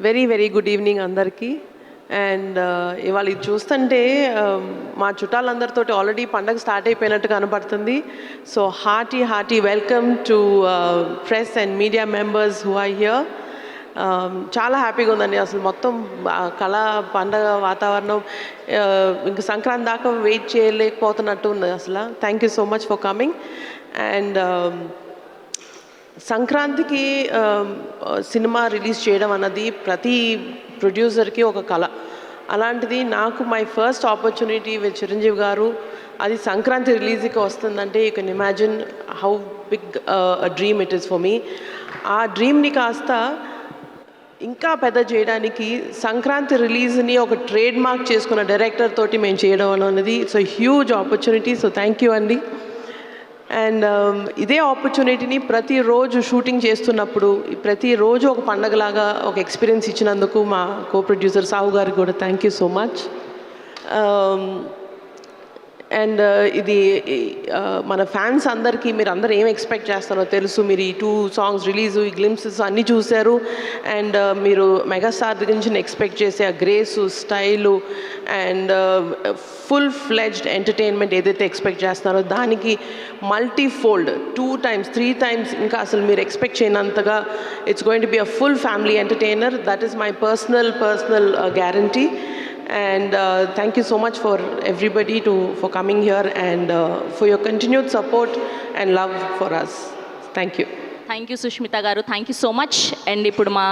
Very very good evening అందరికీ. And ఇవాళ ఇది చూస్తుంటే మా చుట్టాలందరితోటి ఆల్రెడీ పండగ స్టార్ట్ అయిపోయినట్టు కనపడుతుంది. So hearty welcome to press and media members who are here. చాలా హ్యాపీగా ఉందండి. అసలు మొత్తం కళ పండగ వాతావరణం ఇంక సంక్రాంతి దాకా వెయిట్ చేయలేకపోతున్నట్టు ఉంది అసలు. Thank you so much for coming. And సంక్రాంతికి సినిమా రిలీజ్ చేయడం అన్నది ప్రతి ప్రొడ్యూసర్కి ఒక కళ. అలాంటిది నాకు my first opportunity with Chiranjeevi garu, అది సంక్రాంతి రిలీజ్కి వస్తుందంటే you can imagine how big dream it is for me. ఆ డ్రీమ్ని కాస్త ఇంకా పెద్ద చేయడానికి సంక్రాంతి రిలీజ్ని ఒక ట్రేడ్ మార్క్ చేసుకున్న డైరెక్టర్ తోటి మేము చేయడం అనేది it's a huge opportunity. So thank you అండి. అండ్ ఇదే ఆపర్చునిటీని ప్రతిరోజు షూటింగ్ చేస్తున్నప్పుడు ప్రతిరోజు ఒక పండగలాగా ఒక ఎక్స్పీరియన్స్ ఇచ్చినందుకు మా కో ప్రొడ్యూసర్ సాహు గారికి కూడా thank you so much. And ఇది మన ఫ్యాన్స్ అందరికీ మీరు అందరూ ఏం ఎక్స్పెక్ట్ చేస్తారో తెలుసు. మీరు ఈ 2 సాంగ్స్ రిలీజు, ఈ గ్లిమ్సెస్ అన్నీ చూశారు. అండ్ మీరు మెగాస్టార్ దగ్గర నుంచి ఎక్స్పెక్ట్ చేసే ఆ grace, style and full fledged entertainment ఏదైతే ఎక్స్పెక్ట్ చేస్తున్నారో దానికి మల్టీఫోల్డ్ 2 times 3 times ఇంకా అసలు మీరు ఎక్స్పెక్ట్ చేయనంతగా it's going to be a full family entertainer. That is my personal guarantee. And thank you so much for everybody for coming here and for your continued support and love for us. Thank you. Thank you Sushmita garu. Thank you so much. And ఇప్పుడు మా